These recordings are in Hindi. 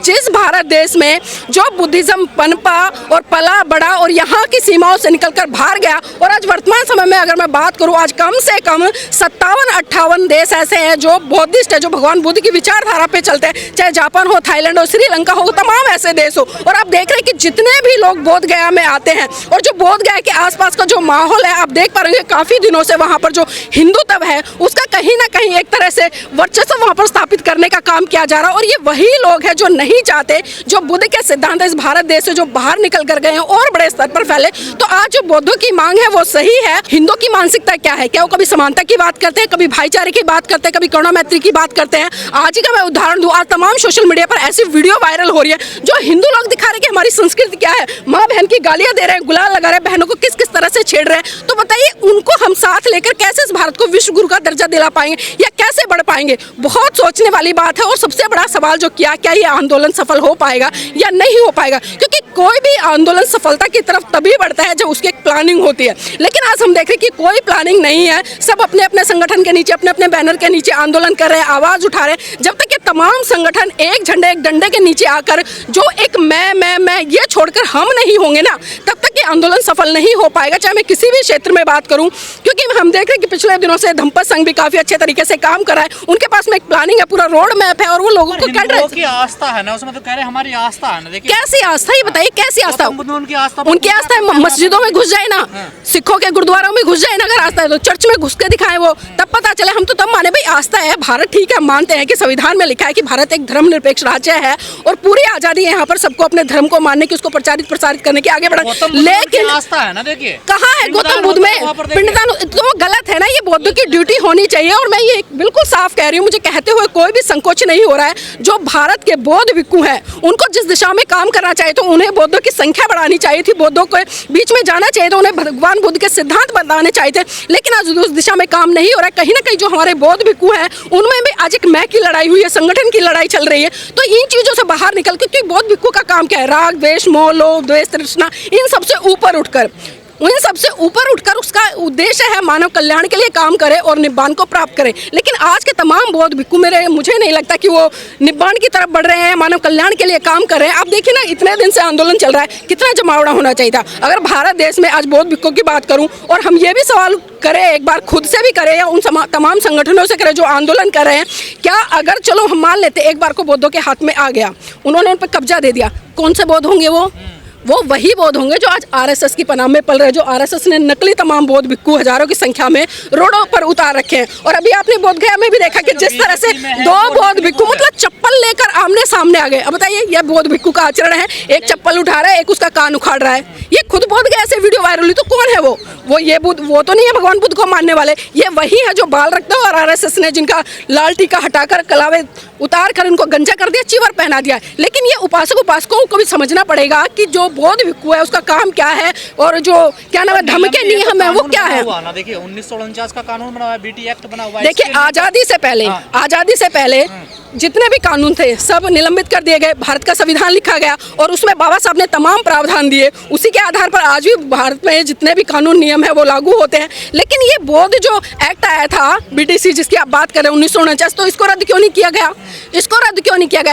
जिस भारत देश में जो बुद्धिज्म पनपा और पला बढ़ा और यहाँ की सीमाओं से निकलकर बाहर गया, और आज वर्तमान समय में अगर मैं बात करूँ, आज कम से कम 57-58 देश ऐसे हैं जो बौद्धिस्ट है, जो भगवान बुद्ध की विचारधारा पे चलते हैं, चाहे जापान हो, थाईलैंड हो, श्रीलंका हो, तमाम ऐसे देश हो। और आप देख रहे हैं कि जितने भी लोग बोध गया में आते हैं और जो बोध गया के आसपास का जो माहौल है, आप देख पा रहे हैं काफी दिनों से वहाँ पर जो हिंदुत्व है उसका कहीं ना कहीं एक तरह से वर्चस्व वहाँ पर स्थापित करने का काम किया जा रहा है। और ये वही लोग हैं जो नहीं चाहते, जो बुद्ध के सिद्धांत इस भारत देश से जो बाहर निकल कर गए हैं और बड़े स्तर पर फैले। तो आज जो बौद्धों की मांग है वो सही है। हिंदुओं की मानसिकता क्या है? क्या वो कभी समानता की बात करते हैं, कभी भाईचारे की बात करते हैं, कभी करुणा मैत्री की बात करते हैं? आज ही का मैं उदाहरण दूं, आज तमाम सोशल मीडिया पर ऐसी वीडियो वायरल हो रही है जो हिंदू लोग दिखा रहे हैं कि हमारी संस्कृति क्या है, माँ बहन की गालियां दे रहे हैं, गुलाल लगा रहे हैं, बहनों को किस किस तरह से छेड़ रहे हैं। तो बताइए, उनको हम साथ लेकर कैसे इस भारत को विश्व गुरु का दर्जा दिला पाएंगे या कैसे बढ़ पाएंगे? बहुत सोचने वाली बात है। और सबसे बड़ा सवाल जो क्या ये आंदोलन सफल हो पाएगा या नहीं हो पाएगा? क्योंकि कोई भी आंदोलन सफलता की तरफ तभी बढ़ता है जब उसकी एक प्लानिंग होती है। लेकिन आज हम देख रहे हैं कि कोई प्लानिंग नहीं है, सब अपने अपने संगठन के नीचे, अपने अपने बैनर के नीचे आंदोलन कर रहे हैं, आवाज उठा रहे हैं। जब तक ये तमाम संगठन एक झंडे एक डंडे के नीचे आकर जो एक मैं ये छोड़कर हम नहीं होंगे ना, तब तक ये आंदोलन सफल नहीं हो पाएगा, चाहे मैं किसी भी क्षेत्र में बात करूं। क्योंकि हम देख रहे हैं कि पिछले दिनों से धम्पत संघ भी काफी अच्छे तरीके से काम कर रहा है, उनके पास में एक प्लानिंग है, पूरा रोड मैप है, और वो लोगों को कह रहे हैं आस्था है ना, उसमें तो कह रहे हैं हमारी आस्था है ना। देखिए कैसी आस्था, ये बताइए कैसी आस्था? उनकी आस्था है मस्जिदों में घुस जाए ना, सिखों के गुरुद्वारों में घुस जाए ना, अगर आस्था है तो चर्च में घुस के दिखाए वो, तब पता चले। हम तो तब माने भाई आस्था है, भारत ठीक है, मानते हैं कि संविधान में लिखा है कि भारत एक धर्मनिरपेक्ष राज्य है और पूरी आजादी है यहाँ पर सबको अपने धर्म को मानने की, उसको प्रसारित करने की, आगे बढ़ना। लेकिन आस्था है ना, देखिए कहाँ है गौतम बुद्ध में पिंडदान? तो वो गलत है ना, ये बौद्धों की ड्यूटी होनी चाहिए। और मैं ये बिल्कुल साफ कह रही हूँ, मुझे कहते हुए कोई भी संकोच नहीं हो रहा है। जो भारत के बौद्ध भिक्षु हैं उनको जिस दिशा में काम करना चाहिए तो उन्हें बौद्धों की संख्या बढ़ानी चाहिए थी, बौद्धों के बीच में जाना चाहिए, तो उन्हें भगवान बुद्ध के सिद्धांत बताने चाहिए थे। लेकिन आज उस दिशा में काम नहीं हो रहा है। कहीं ना कहीं जो हमारे बौद्ध भिक्षु हैं उनमें भी आज एक मैं की लड़ाई हुई है, संगठन की लड़ाई चल रही है। तो इन चीजों से बाहर निकल, क्योंकि बौद्ध भिक्षु का काम क्या है? राग द्वेष मोह लोभ द्वेष तृष्णा, इन सबसे ऊपर उठकर उसका उद्देश्य है मानव कल्याण के लिए काम करे और निब्बान को प्राप्त करे। लेकिन आज के तमाम बौद्ध भिक्षु मुझे नहीं लगता कि वो निब्बान की तरफ बढ़ रहे हैं, मानव कल्याण के लिए काम कर रहे हैं। आप देखिए ना, इतने दिन से आंदोलन चल रहा है, कितना जमावड़ा होना चाहिए था। अगर भारत देश में आज बौद्ध भिक्षु की बात करूं और हम ये भी सवाल करें, एक बार खुद से भी करें या उन तमाम संगठनों से करें जो आंदोलन कर रहे हैं, क्या अगर चलो हम मान लेते एक बार को बौद्धों के हाथ में आ गया, उन्होंने उन पर कब्जा दे दिया, कौन से बौद्ध होंगे? वो वही बौद्ध होंगे जो आज आरएसएस की पनाह में पल रहे हैं, जो आरएसएस ने नकली तमाम बौद्ध भिक्षु हजारों की संख्या में रोडों पर उतार रखे हैं। और अभी आपने बोध गया में भी देखा कि जिस तरह से दो बौद्ध भिक्षु मतलब चप्पल लेकर आमने सामने आ गए। अब बताइए, यह बौद्ध भिक्षु का आचरण है? एक चप्पल उठा रहा है, एक उसका कान उखाड़ रहा है। ये खुद बोध गया से वीडियो वायरल हुई, तो कौन है वो ये बुद्ध? वो तो नहीं है भगवान बुद्ध को मानने वाले, ये वही है जो बाल रखते हैं। और आरएसएस ने जिनका लाल टीका हटाकर कलावे उतार कर उनको गंजा कर दिया, चीवर पहना दिया। लेकिन ये उपासकों को भी समझना पड़ेगा कि जो बौद्ध भिक्षु है उसका काम क्या है और जो क्या नाम है धर्म के नियम है वो क्या है। देखिए 1949 का कानून बना हुआ है, बीटी एक्ट बना हुआ है। देखिए आजादी से पहले जितने भी कानून थे सब निलंबित कर दिए गए, भारत का संविधान लिखा गया और उसमें बाबा साहब ने तमाम प्रावधान दिए। उसी के आधार पर आज भी भारत में जितने भी कानून नियम है वो लागू होते हैं। लेकिन ये बौद्ध जो एक्ट आया था बीटीसी जिसकी आप बात कर रहे हैं 1949, तो इसको रद्द क्यों नहीं किया गया?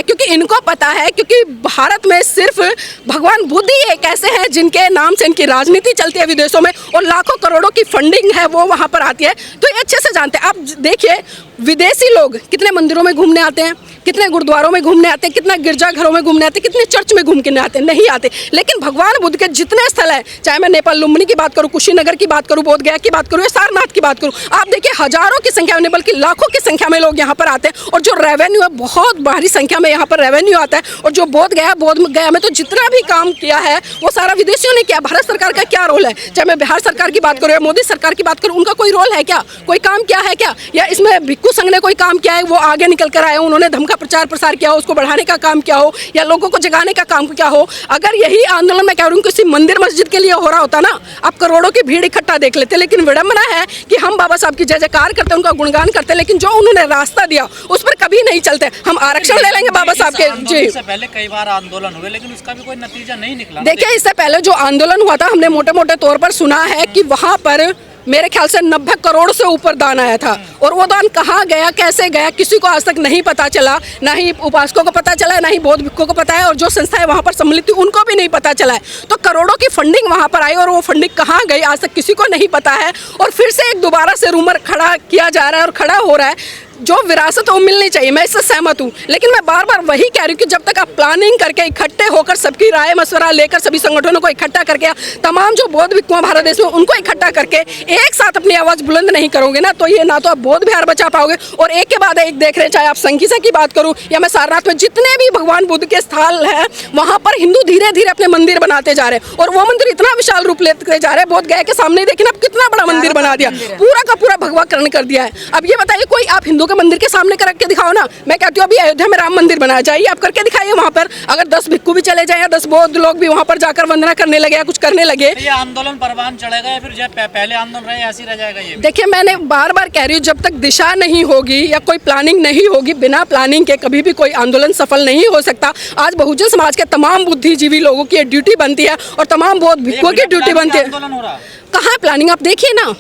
क्योंकि इनको पता है, क्योंकि भारत में सिर्फ भगवान बुद्ध ही एक ऐसे हैं जिनके नाम से इनकी राजनीति चलती है विदेशों में और लाखों करोड़ों की फंडिंग है वो वहाँ पर आती है। तो ये अच्छे से जानते हैं। आप देखिए विदेशी लोग कितने मंदिरों में घूमने आते हैं, कितने गुरुद्वारों में घूमने आते हैं, कितना गिरजाघरों में घूमने आते हैं, कितने चर्च में घूमने आते हैं? नहीं आते। लेकिन भगवान बुद्ध के जितने स्थल है, चाहे मैं नेपाल लुम्बिनी की बात करूं, कुशीनगर की बात करूं, बोध गया की बात करूं या सारनाथ की बात करूं, आप देखिए हजारों की संख्या में बल्कि लाखों की संख्या में लोग यहाँ पर आते हैं। और जो रेवेन्यू है बहुत भारी संख्या में यहाँ पर रेवेन्यू आता है। और जो बोध गया में तो जितना भी काम किया है वो सारा विदेशियों ने किया। भारत सरकार का क्या रोल है? चाहे मैं बिहार सरकार की बात करूँ या मोदी सरकार की बात करूँ, उनका कोई रोल है क्या? कोई काम किया है क्या? या इसमें भिक्षु संघ ने कोई काम किया है? वो आगे निकल कर आए, उन्होंने धर्म का प्रचार प्रसार किया हो, उसको बढ़ाने का काम किया हो या लोगों को जगाने का काम क्या हो? अगर यही आंदोलन मैं कह रही हूँ किसी मंदिर मस्जिद के लिए हो रहा होता ना, आप करोड़ों की भीड़ इकट्ठा देख लेते। लेकिन विडंबना है कि हम बाबा साहब की जय जयकार करते हैं, उनका गुणगान करते हैं, लेकिन जो उन्होंने रास्ता दिया उस पर कभी नहीं चलते। हम आरक्षण ले लेंगे बाबा साहब के। जी, इससे पहले कई बार आंदोलन हुए लेकिन उसका भी कोई नतीजा नहीं निकला। देखिए इससे पहले जो आंदोलन हुआ था हमने मोटे मोटे तौर पर सुना है कि वहाँ पर मेरे ख्याल से 90 करोड़ से ऊपर दान आया था, और वो दान कहाँ गया, कैसे गया, किसी को आज तक नहीं पता चला। ना ही उपासकों को पता चला, ना ही बौद्ध भिक्षुओं को पता है, और जो संस्थाएं वहाँ पर सम्मिलित थी उनको भी नहीं पता चला है। तो करोड़ों की फंडिंग वहाँ पर आई और वो फंडिंग कहाँ गई आज तक किसी को नहीं पता है। और फिर से एक दोबारा से रूमर खड़ा किया जा रहा है और खड़ा हो रहा है। जो विरासत वो मिलनी चाहिए, मैं इससे सहमत हूँ, लेकिन मैं बार बार वही कह रही हूँ कि जब तक आप प्लानिंग करके इकट्ठे होकर सबकी राय मशवरा लेकर सभी संगठनों को इकट्ठा करके तमाम जो बौद्ध भिक्षु भारत देश में उनको इकट्ठा करके एक साथ अपनी आवाज़ बुलंद नहीं करोगे ना, तो ये ना तो आप बौद्ध विहार बचा पाओगे, और एक के बाद एक देख रहे हैं, चाहे आप संगीसा की बात करूँ या मैं सारनाथ में जितने भी भगवान बुद्ध के स्थल हैं वहाँ पर हिंदू धीरे धीरे अपने मंदिर बनाते जा रहे हैं, और वो मंदिर इतना विशाल रूप लेते जा रहे हैं। बोध गया के सामने देखिए ना कितना बड़ा मंदिर बना दिया, पूरा का पूरा भगवाकरण कर दिया है। अब ये बताइए, कोई आप हिंदू के मंदिर के सामने करके दिखाओ ना। मैं कहती हूँ अभी अयोध्या में राम मंदिर बनाया जाइए, आप करके दिखाइए वहाँ पर। अगर 10 भिक्षु भी चले जाए या 10 बौद्ध लोग भी वहाँ पर जाकर वंदना करने लगे या कुछ करने लगे, ये आंदोलन परवान चढ़ेगा या फिर जब पहले आंदोलन रहे ऐसे ही रह जाएगा? ये देखिए, मैंने बार बार कह रही हूँ, जब तक दिशा नहीं होगी या कोई प्लानिंग नहीं होगी, बिना प्लानिंग के कभी भी कोई आंदोलन सफल नहीं हो सकता। आज बहुजन समाज के तमाम बुद्धिजीवी लोगों की ड्यूटी बनती है और तमाम बौद्ध भिक्षुओं की ड्यूटी बनती है। आंदोलन हो रहा कहाँ है प्लानिंग? आप देखिए ना,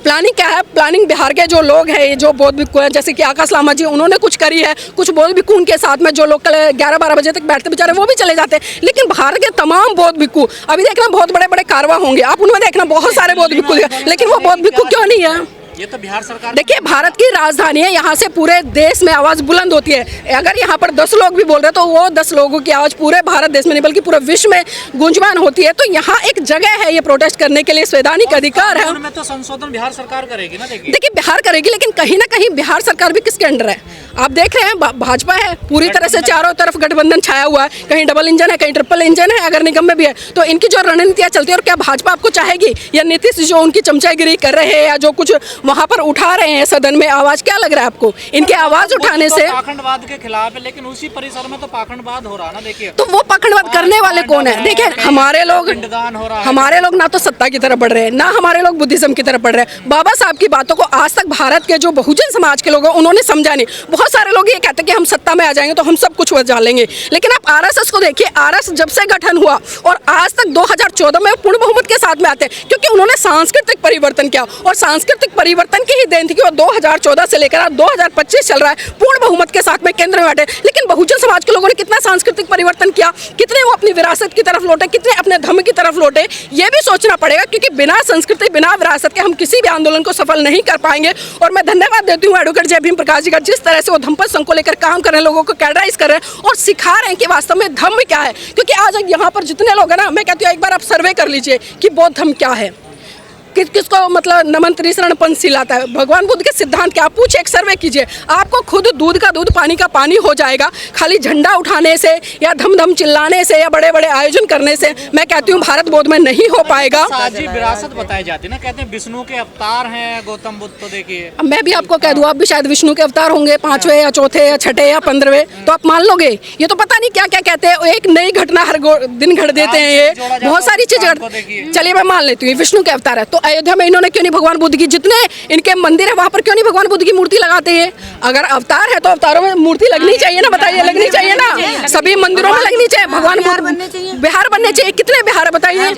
प्लानिंग क्या है? प्लानिंग बिहार के जो लोग हैं, जो बौद्ध भिक्षु हैं, जैसे कि आकाश लामा जी, उन्होंने कुछ करी है। कुछ बौद्ध भिक्षु उनके साथ में जो लोग कल 11-12 बजे तक बैठते बेचारे वो भी चले जाते हैं, लेकिन भारत के तमाम बौद्ध भिक्षु अभी देखना बहुत बड़े बड़े कारवा होंगे, आप उनमें देखना बहुत सारे बौद्ध भिक्षु, लेकिन वो बौद्ध भिक्षु क्यों नहीं है? ये तो बिहार सरकार, देखिए, भारत की राजधानी है, यहाँ से पूरे देश में आवाज़ बुलंद होती है। अगर यहाँ पर 10 लोग भी बोल रहे हैं तो वो 10 लोगों की आवाज़ पूरे भारत देश में नहीं बल्कि पूरे विश्व में गूंजमान होती है। तो यहाँ एक जगह है ये प्रोटेस्ट करने के लिए, संवैधानिक अधिकार है। में तो संशोधन बिहार सरकार करेगी ना। देखिए, बिहार करेगी, लेकिन कहीं ना कहीं बिहार सरकार भी किसके अंडर है? आप देख रहे हैं, भाजपा है, पूरी तरह से चारों तरफ गठबंधन छाया हुआ है। कहीं डबल इंजन है, कहीं ट्रिपल इंजन है, अगर निगम में भी है। तो इनकी जो रणनीतियाँ चलती है, और क्या भाजपा आपको चाहेगी? या नीतीश जो उनकी चमचागिरी कर रहे हैं या जो कुछ वहाँ पर उठा रहे हैं सदन में आवाज, क्या लग रहा है आपको? इनके आवाज उठाने से पाखंडवाद के खिलाफ है, लेकिन उसी परिसर में तो पाखंडवाद हो रहा ना। देखिए, तो वो पाखंडवाद करने वाले कौन है? देखिए, हमारे लोग ना तो सत्ता की तरफ बढ़ रहे हैं, ना हमारे लोग बुद्धिज्म की तरफ बढ़ रहे हैं। बाबा साहब की बातों को आज तक भारत के जो बहुजन समाज के लोग हैं उन्होंने समझा नहीं। बहुत सारे लोग ये कहते हैं कि हम सत्ता में आ जाएंगे तो हम सब कुछ बचा लेंगे, लेकिन आप आरएसएस को देखिए। आरएसएस जब से गठन हुआ और आज तक 2014 में पूर्ण बहुमत के साथ में आते हैं, क्योंकि उन्होंने सांस्कृतिक परिवर्तन किया, और सांस्कृतिक परिवर्तन की ही देन थी कि वो 2014 से लेकर 2025 चल रहा है पूर्ण बहुमत के साथ में केंद्र में बैठे। लेकिन बहुजन समाज के लोगों ने कितना सांस्कृतिक परिवर्तन किया, कितने वो अपनी विरासत की तरफ लौटे, कितने अपने धर्म की तरफ लौटे, ये भी सोचना पड़ेगा, क्योंकि बिना संस्कृति, बिना विरासत के हम किसी भी आंदोलन को सफल नहीं कर पाएंगे। और मैं धन्यवाद देती हूँ एडवोकेट जय भीम प्रकाश जी का, जिस तरह से वो धम्मपद संघ को लेकर काम कर रहे हैं, लोगों को कैडराइज कर रहे हैं और सिखा रहे हैं कि वास्तव में धर्म क्या है। क्योंकि आज यहाँ पर जितने लोग हैं ना, मैं कहती हूँ एक बार आप सर्वे कर लीजिए कि बौद्ध धर्म क्या है, किसको मतलब नमन त्रिशरण पंच सिलाता है, भगवान बुद्ध के सिद्धांत क्या? आप पूछिए, एक सर्वे कीजिए, आपको खुद दूध का दूध पानी का पानी हो जाएगा। खाली झंडा उठाने से या धम धम चिल्लाने से या बड़े बड़े आयोजन करने से मैं कहती हूँ भारत बौद्ध में नहीं हो पाएगा। साझी विरासत बताई जाती है ना, कहते हैं विष्णु के अवतार हैं गौतम बुद्ध। तो देखिए, अब मैं भी आपको कह दूँ, आप भी शायद विष्णु के अवतार होंगे, 5वें या 4थे या 6ठे या 15वें, तो आप मान लोगे? ये तो पता नहीं क्या क्या कहते हैं, एक नई घटना हर दिन घट देते हैं, ये बहुत सारी चीजें। चलिए मैं मान लेती हूँ विष्णु के अवतार है, तो अयोध्या में इन्होंने क्यों नहीं भगवान बुद्ध की, जितने इनके मंदिर है वहां पर क्यों नहीं भगवान बुद्ध की मूर्ति लगाते हैं? अगर अवतार है तो अवतारों में मूर्ति लगनी चाहिए ना, बताइए, लगनी चाहिए ना, सभी मंदिरों में लगनी चाहिए। भगवान बुद्ध बिहार बनने चाहिए। कितने बिहार बताइए?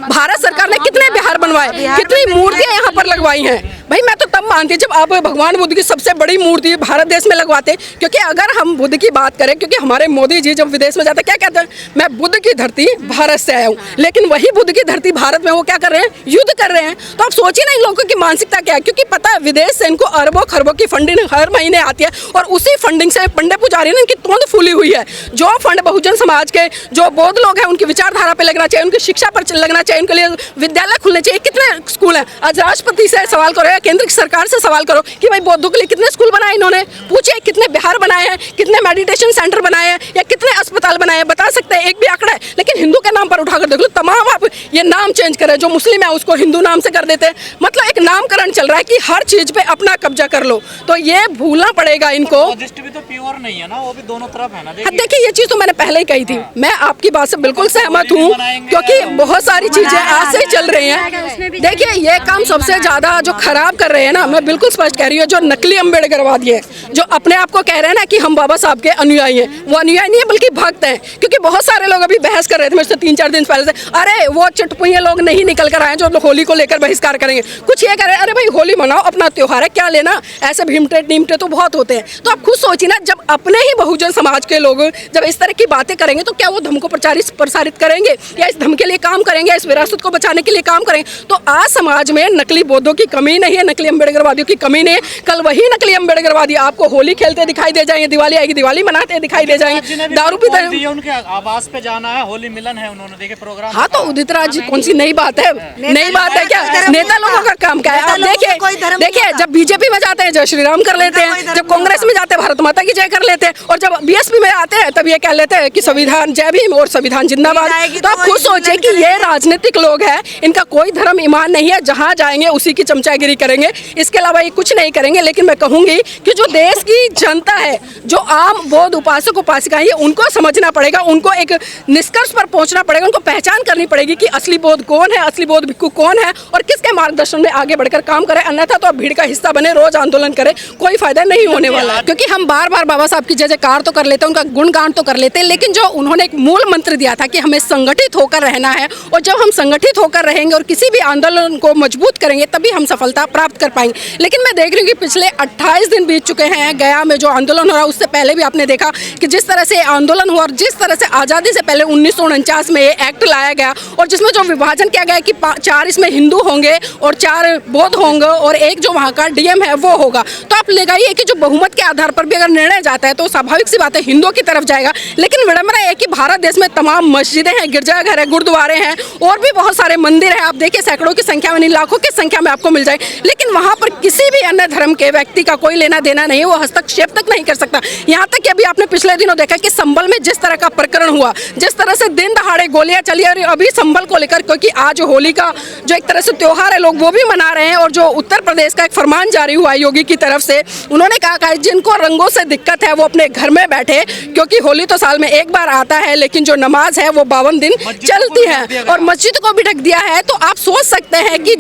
भारत सरकार ने कितने बिहार बनवाए, कितनी मूर्तियां यहाँ पर लगवाई हैं? भाई मैं तो तब मानती जब आप भगवान बुद्ध की सबसे बड़ी मूर्ति भारत देश में लगवाते, क्योंकि अगर हम बुद्ध की बात करें, क्योंकि हमारे मोदी जी जब विदेश में जाते क्या कहते हैं, मैं बुद्ध की धरती भारत से आया हूँ, लेकिन वही बुद्ध की धरती भारत में वो क्या कर रहे हैं, युद्ध कर रहे हैं। तो आप सोचिए ना इन लोगों की मानसिकता क्या है, क्योंकि पता है विदेश से इनको अरबों खरबों की फंडिंग हर महीने आती है, और उसी फंडिंग से पंडे पुजारी ने इनकी तोंद फूली हुई है। जो फंड बहुजन समाज के जो बौद्ध लोग हैं उनकी विचारधारा पे लगना चाहिए, उनकी शिक्षा पर लगना चाहिए, उनके लिए विद्यालय खुलने चाहिए। कितने स्कूल हैं? आज राष्ट्रपति से सवाल करो या केंद्र सरकार से सवाल करो कि भाई बौद्धों के लिए कितने स्कूल बनाए इन्होंने, पूछिए कितने बिहार बनाए हैं, कितने मेडिटेशन सेंटर बनाए हैं, या कितने अस्पताल बनाए हैं, बता सकते हैं? एक भी आंकड़ा है? लेकिन हिंदू के नाम पर उठाकर देख लो, तमाम आप ये नाम चेंज कर रहे हैं, जो मुस्लिम है उसको हिंदू नाम से कर देते हैं। मतलब एक नामकरण चल रहा है कि हर चीज पे अपना कब्जा कर लो, तो ये भूलना पड़ेगा इनको। भी तो प्योर नहीं है ना, वो भी दोनों तरफ है ना। देखिए ये चीज तो मैंने पहले ही कही थी, मैं आपकी बात से बिल्कुल सहमत हूँ, क्योंकि बहुत सारी चीजें आज से ही चल रही हैं। देखिए ये काम सबसे ज्यादा जो खराब कर रहे हैं ना, मैं बिल्कुल स्पष्ट कह रही हूँ, जो नकली अम्बेडकरवादी है, जो अपने आप को कह रहे हैं ना कि हम बाबा साहब के अनुयायी हैं, वो अनुयायी नहीं है बल्कि भक्त हैं। क्योंकि बहुत सारे लोग अभी बहस कर रहे रहे थे मुझसे 3-4 दिन पहले से, अरे वो चटपुइये लोग नहीं निकल कर आए जो होली को लेकर बहिष्कार करेंगे, कुछ ये करें, अरे भाई होली मनाओ, अपना त्योहार है, क्या लेना, ऐसे भीमटे नीमटे तो बहुत होते हैं। तो आप खुद सोचिए ना, जब अपने ही बहुजन समाज के लोग जब इस तरह की बातें करेंगे तो क्या वो धर्म को प्रसारित करेंगे या इस धर्म के लिए काम करेंगे, इस विरासत को बचाने के लिए काम करेंगे? तो आज समाज में नकली बौद्धों की कमी नहीं है, नकली अम्बेडकरवादियों की कमी नहीं है। कल वही नकली अम्बेडकरवादी आपको होली खेलते दिखाई दे जाएंगे, दिवाली आएगी दिवाली मनाते दिखाई दे जाएंगे, दारू पीते, उनके आवास पे जाना है, होली मिलन है, उन्होंने देखे प्रोग्राम। हाँ तो उदित राज जी कौन सी नई बात है? नई बात है क्या? नेता लोगों का काम क्या है? आप देखिए जब बीजेपी में जाते हैं जय श्री राम कर लेते हैं, जब कांग्रेस में जाते हैं भारत माता की जय कर लेते हैं, और जब बीएसपी में आते हैं तब ये कह लेते हैं कि संविधान जय भीम और संविधान जिंदाबाद। तो आप खुद सोचिए कि ये राजनीतिक लोग हैं, इनका कोई धर्म ईमान नहीं है, जहां जाएंगे उसी की चमचागिरी करेंगे, इसके अलावा ये कुछ नहीं करेंगे। लेकिन मैं कहूंगी कि जो देश की जनता है, जो आम बौद्ध उपासक उपासिका है, उनको समझना पड़ेगा, उनको एक निष्कर्ष पर पहुंचना पड़ेगा, उनको पहचान करनी पड़ेगी कि असली बौद्ध कौन है, असली बौद्ध भिक्षु कौन है और किसके मार्गदर्शन में आगे बढ़कर काम करे। अन्यथा तो आप भीड़ का हिस्सा बने, रोज आंदोलन करें, कोई फायदा नहीं होने वाला है। क्योंकि हम बार बार बाबा साहब की जय जयकार तो कर लेते हैं, उनका गुणगान तो कर लेते हैं, लेकिन जो उन्होंने एक मूल मंत्र दिया था कि हमें संगठित होकर रहना है, और जब हम संगठित होकर रहेंगे और किसी भी आंदोलन को मजबूत करेंगे तभी हम सफलता प्राप्त कर पाएंगे। लेकिन मैं देख रही हूँ कि पिछले 28 दिन बीत चुके हैं, गया में जो आंदोलन हो रहा है उससे पहले भी आपने देखा कि जिस तरह से आंदोलन हुआ और जिस तरह से आज़ादी से पहले 1949 में ये एक्ट लाया गया, और जिसमें जो विभाजन किया गया कि 4 इसमें हिंदू होंगे और 4 बौद्ध होंगे और एक जो वहाँ का डीएम है वो होगा। तो आप लगाइए कि जो बहुमत के आधार पर भी अगर निर्णय जाता है तो स्वाभाविक सी बात है हिंदुओं की तरफ जाएगा। लेकिन विडंबना है कि भारत देश में तमाम मस्जिदें हैं, गिरजाघर है, गुरुद्वारे हैं और भी बहुत सारे मंदिर हैं, आप देखिए सैकड़ों की संख्या में नहीं लाखों की संख्या में आपको मिल जाए, लेकिन वहाँ पर किसी भी अन्य धर्म के व्यक्ति का कोई लेना देना नहीं है, वो हस्तक्षेप तक नहीं कर सकता। यहाँ तक कि अभी आपने पिछले दिनों देखा कि संभल में जिस तरह का प्रकरण हुआ, जिस तरह से दिन दहाड़े गोलियां चली, और अभी संभल को लेकर, क्योंकि आज होली का जो एक तरह से त्योहार है लोग वो भी मना रहे हैं, और जो उत्तर प्रदेश का एक फरमान जारी हुआ योगी की तरफ से, उन्होंने कहा जिनको रंगों से दिक्कत है वो अपने घर में बैठे, क्योंकि होली तो साल में एक बार आता है, लेकिन जो नमाज है वो 52 दिन चलती है और मस्जिद को भी ढक दिया है। तो आप सोच सकते हैं कि